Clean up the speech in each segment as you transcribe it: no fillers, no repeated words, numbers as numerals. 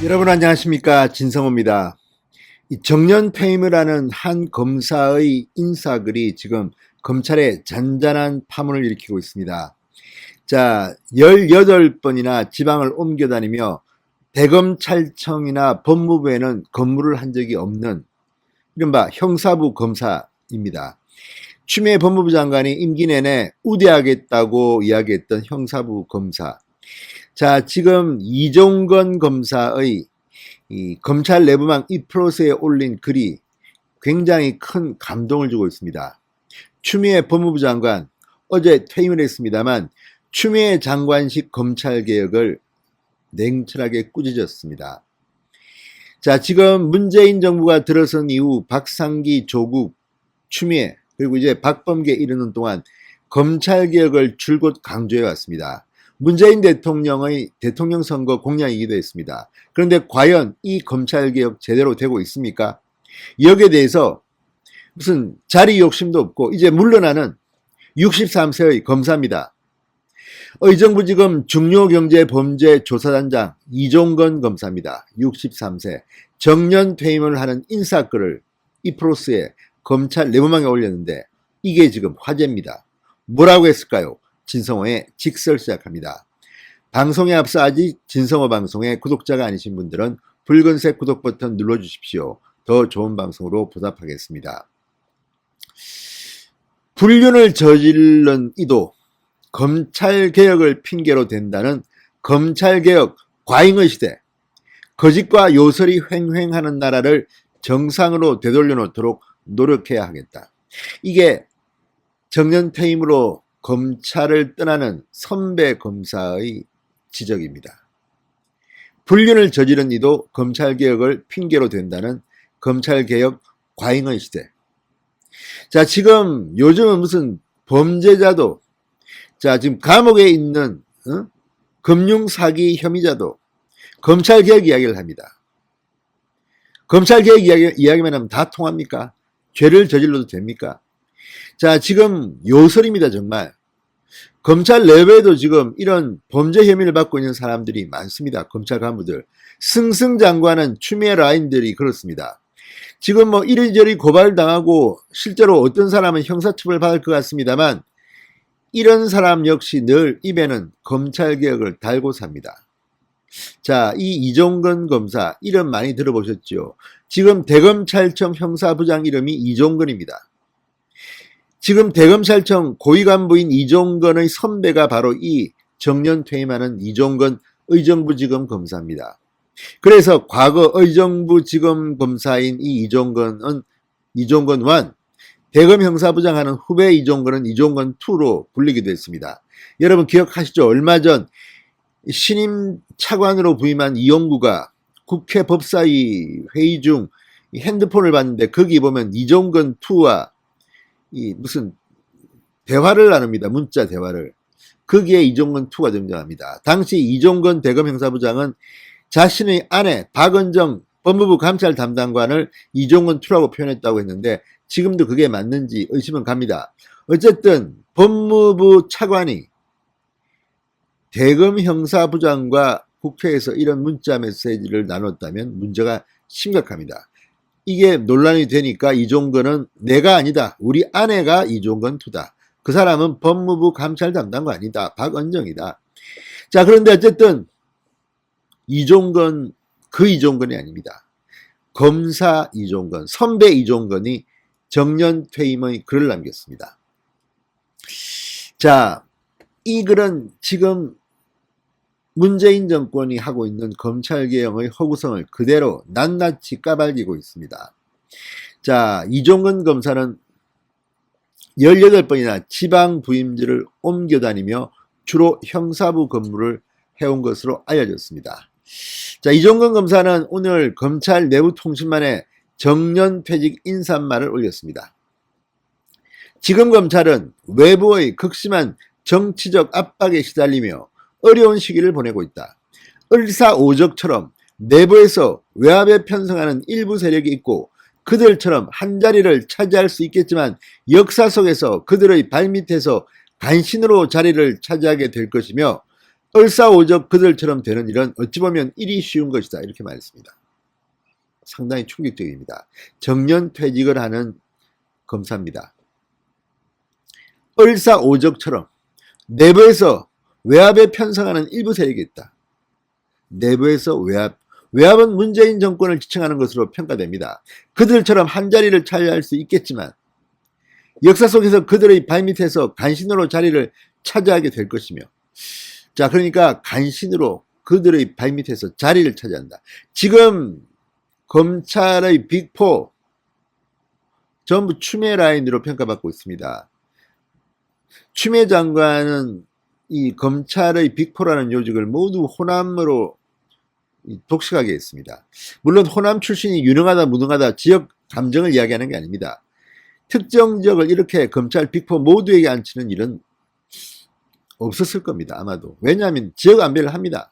여러분 안녕하십니까, 진성호입니다. 이 정년 퇴임을 하는 한 검사의 인사글이 지금 검찰에 잔잔한 파문을 일으키고 있습니다. 자, 18번이나 지방을 옮겨 다니며 대검찰청이나 법무부에는 근무를 한 적이 없는 이른바 형사부 검사입니다. 추미애 법무부 장관이 임기 내내 우대하겠다고 이야기했던 형사부 검사. 자, 지금 이종건 검사의 이 검찰 내부망 이프로스에 올린 글이 굉장히 큰 감동을 주고 있습니다. 추미애 법무부 장관 어제 퇴임을 했습니다만 추미애 장관식 검찰개혁을 냉철하게 꾸짖었습니다. 자, 지금 문재인 정부가 들어선 이후 박상기, 조국, 추미애 그리고 이제 박범계 이르는 동안 검찰개혁을 줄곧 강조해 왔습니다. 문재인 대통령의 대통령 선거 공약이기도 했습니다. 그런데 과연 이 검찰개혁 제대로 되고 있습니까? 여기에 대해서 무슨 자리 욕심도 없고 이제 물러나는 63세의 검사입니다. 의정부지검 중요경제범죄조사단장 이종건 검사입니다. 63세 정년 퇴임을 하는 인사글을 이프로스에 검찰 내부망에 올렸는데 이게 지금 화제입니다. 뭐라고 했을까요? 진성호의 직설 시작합니다. 방송에 앞서 아직 진성호 방송의 구독자가 아니신 분들은 붉은색 구독 버튼 눌러주십시오. 더 좋은 방송으로 보답하겠습니다. 불륜을 저지른 이도 검찰개혁을 핑계로 댄다는 검찰개혁 과잉의 시대, 거짓과 요설이 횡행하는 나라를 정상으로 되돌려 놓도록 노력해야 하겠다. 이게 정년퇴임으로 검찰을 떠나는 선배 검사의 지적입니다. 불륜을 저지른 이도 검찰개혁을 핑계로 댄다는 검찰개혁 과잉의 시대. 자, 지금 요즘은 무슨 범죄자도, 자, 지금 감옥에 있는 금융사기 혐의자도 검찰개혁 이야기를 합니다. 검찰개혁 이야기만 하면 다 통합니까? 죄를 저질러도 됩니까? 자, 지금 요설입니다, 정말. 검찰 내부에도 지금 이런 범죄 혐의를 받고 있는 사람들이 많습니다. 검찰 간부들. 승승장구하는 추미애 라인들이 그렇습니다. 지금 뭐 이리저리 고발당하고 실제로 어떤 사람은 형사처벌 받을 것 같습니다만 이런 사람 역시 늘 입에는 검찰개혁을 달고 삽니다. 자, 이 이종건 검사 이름 많이 들어보셨죠? 지금 대검찰청 형사부장 이름이 이종건입니다. 지금 대검찰청 고위간부인 이종건의 선배가 바로 이 정년 퇴임하는 이종건 의정부지검 검사입니다. 그래서 과거 의정부지검 검사인 이 이종건 1, 대검 형사부장 하는 후배 이종건은 이종건 2로 불리기도 했습니다. 여러분 기억하시죠? 얼마 전 신임 차관으로 부임한 이용구가 국회 법사위 회의 중 핸드폰을 봤는데 거기 보면 이종건 2와 이 무슨 대화를 나눕니다. 문자 대화를. 거기에 이종건 2가 등장합니다. 당시 이종건 대검 형사부장은 자신의 아내 박은정 법무부 감찰 담당관을 이종건 2라고 표현했다고 했는데 지금도 그게 맞는지 의심은 갑니다. 어쨌든 법무부 차관이 대검 형사부장과 국회에서 이런 문자 메시지를 나눴다면 문제가 심각합니다. 이게 논란이 되니까 이종건은 내가 아니다. 우리 아내가 이종건 2다. 그 사람은 법무부 감찰 담당관이다. 박은정이다. 자, 그런데 어쨌든 이종건 그 이종건이 아닙니다. 검사 이종건, 선배 이종건이 정년 퇴임의 글을 남겼습니다. 자, 이 글은 지금 문재인 정권이 하고 있는 검찰개혁의 허구성을 그대로 낱낱이 까발리고 있습니다. 자, 이종건 검사는 18번이나 지방 부임지를 옮겨 다니며 주로 형사부 근무를 해온 것으로 알려졌습니다. 자, 이종건 검사는 오늘 검찰 내부통신만에 정년퇴직 인사말을 올렸습니다. 지금 검찰은 외부의 극심한 정치적 압박에 시달리며 어려운 시기를 보내고 있다. 을사오적처럼 내부에서 외압에 편성하는 일부 세력이 있고 그들처럼 한자리를 차지할 수 있겠지만 역사 속에서 그들의 발밑에서 간신으로 자리를 차지하게 될 것이며 을사오적 그들처럼 되는 일은 어찌 보면 일이 쉬운 것이다. 이렇게 말했습니다. 상당히 충격적입니다. 정년퇴직을 하는 검사입니다. 을사오적처럼 내부에서 외압에 편성하는 일부 세력이 있다. 내부에서 외압은 문재인 정권을 지칭하는 것으로 평가됩니다. 그들처럼 한자리를 차지할 수 있겠지만 역사 속에서 그들의 발밑에서 간신으로 자리를 차지하게 될 것이며, 자, 그러니까 간신으로 그들의 발밑에서 자리를 차지한다. 지금 검찰의 빅4 전부 추미애 라인으로 평가받고 있습니다. 추미애 장관은 이 검찰의 빅4라는 요직을 모두 호남으로 독식하게 했습니다. 물론 호남 출신이 유능하다 무능하다 지역 감정을 이야기하는 게 아닙니다. 특정 지역을 이렇게 검찰 빅4 모두에게 앉히는 일은 없었을 겁니다. 아마도. 왜냐하면 지역 안배를 합니다.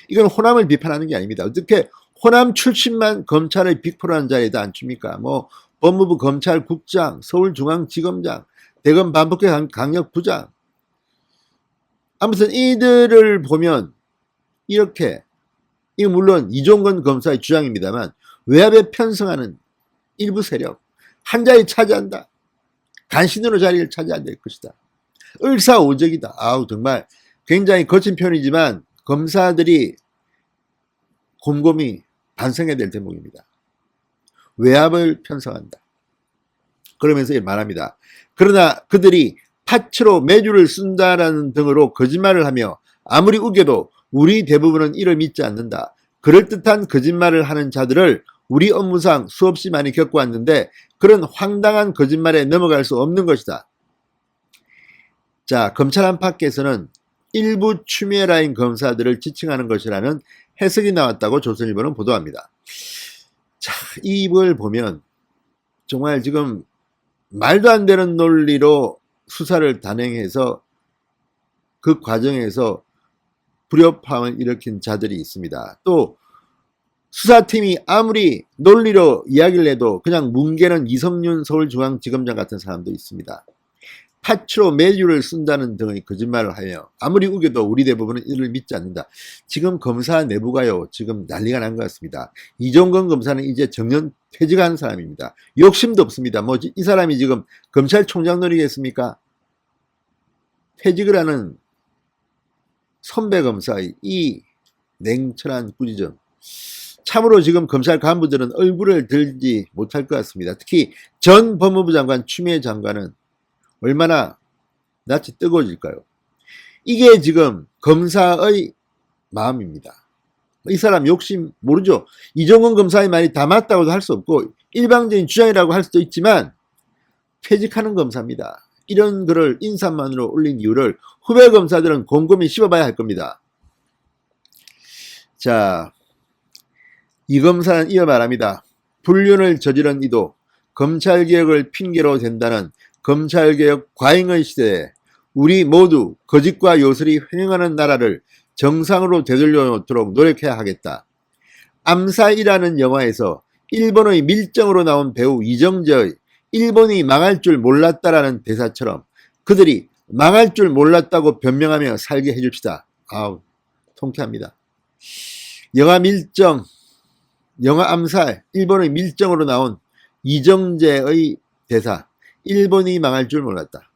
이건 호남을 비판하는 게 아닙니다. 어떻게 호남 출신만 검찰의 빅4라는 자리에다 앉힙니까? 뭐 법무부 검찰국장, 서울중앙지검장, 대검 반복회 강력부장. 아무튼 이들을 보면 이렇게, 이 물론 이종건 검사의 주장입니다만 외압에 편성하는 일부 세력, 한 자리 차지한다. 간신으로 자리를 차지해야 될 것이다. 을사오적이다. 아우, 정말 굉장히 거친 표현이지만 검사들이 곰곰이 반성해야 될 대목입니다. 외압을 편성한다. 그러면서 말합니다. 그러나 그들이 파츠로 매주를 쓴다라는 등으로 거짓말을 하며 아무리 우겨도 우리 대부분은 이를 믿지 않는다. 그럴듯한 거짓말을 하는 자들을 우리 업무상 수없이 많이 겪어왔는데 그런 황당한 거짓말에 넘어갈 수 없는 것이다. 자, 검찰 안팎에서는 일부 추미애 라인 검사들을 지칭하는 것이라는 해석이 나왔다고 조선일보는 보도합니다. 자, 이걸 보면 정말 지금 말도 안 되는 논리로 수사를 단행해서 그 과정에서 불협화음을 일으킨 자들이 있습니다. 또 수사팀이 아무리 논리로 이야기를 해도 그냥 뭉개는 이성윤 서울중앙지검장 같은 사람도 있습니다. 파츠로 매주를 쓴다는 등의 거짓말을 하며 아무리 우겨도 우리 대부분은 이를 믿지 않는다. 지금 검사 내부가요, 지금 난리가 난 것 같습니다. 이종건 검사는 이제 정년 퇴직한 사람입니다. 욕심도 없습니다. 뭐 이 사람이 지금 검찰총장 노리겠습니까? 퇴직을 하는 선배 검사의 이 냉철한 꾸짖음, 참으로 지금 검찰 간부들은 얼굴을 들지 못할 것 같습니다. 특히 전 법무부 장관 추미애 장관은 얼마나 낯이 뜨거워질까요? 이게 지금 검사의 마음입니다. 이 사람 욕심 모르죠. 이종건 검사의 말이 다 맞다고도 할 수 없고 일방적인 주장이라고 할 수도 있지만 퇴직하는 검사입니다. 이런 글을 인사만으로 올린 이유를 후배 검사들은 곰곰이 씹어봐야 할 겁니다. 자, 이 검사는 이어 말합니다. 불륜을 저지른 이도 검찰개혁을 핑계로 댄다는 검찰개혁 과잉의 시대에 우리 모두 거짓과 요술이 횡행하는 나라를 정상으로 되돌려놓도록 노력해야 하겠다. 암살이라는 영화에서 일본의 밀정으로 나온 배우 이정재의 일본이 망할 줄 몰랐다라는 대사처럼 그들이 망할 줄 몰랐다고 변명하며 살게 해줍시다. 아우, 통쾌합니다. 영화 밀정, 영화 암살, 일본의 밀정으로 나온 이정재의 대사, 일본이 망할 줄 몰랐다.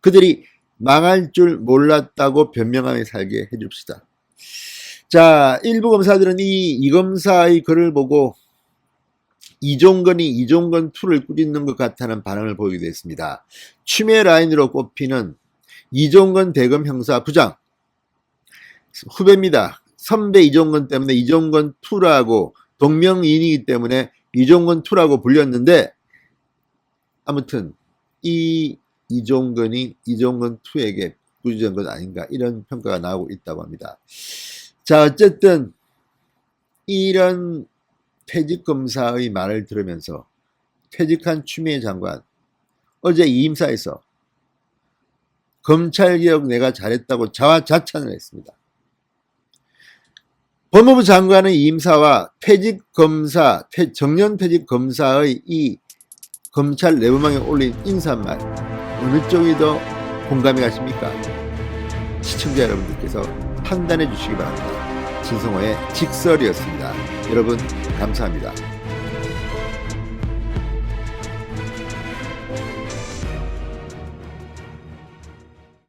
그들이 망할 줄 몰랐다고 변명하며 살게 해줍시다. 자, 일부 검사들은 이 검사의 글을 보고 이종건이 이종건2를 꾸짖는 것 같다는 반응을 보이게 됐습니다. 추미애 라인으로 꼽히는 이종건 대검 형사 부장, 후배입니다. 선배 이종건 때문에 이종건2라고 동명이인이기 때문에 이종건2라고 불렸는데 아무튼 이 이종건이 이종건2에게 꾸짖은 것 아닌가 이런 평가가 나오고 있다고 합니다. 자, 어쨌든 이런 퇴직검사의 말을 들으면서 퇴직한 추미애 장관 어제 이임사에서 검찰개혁 내가 잘했다고 자화자찬을 했습니다. 법무부 장관의 이임사와 퇴직검사, 정년퇴직검사의 이 검찰 내부망에 올린 인사말 어느 쪽이 더 공감이 가십니까? 시청자 여러분들께서 판단해 주시기 바랍니다. 진성호의 직설이었습니다. 여러분 감사합니다.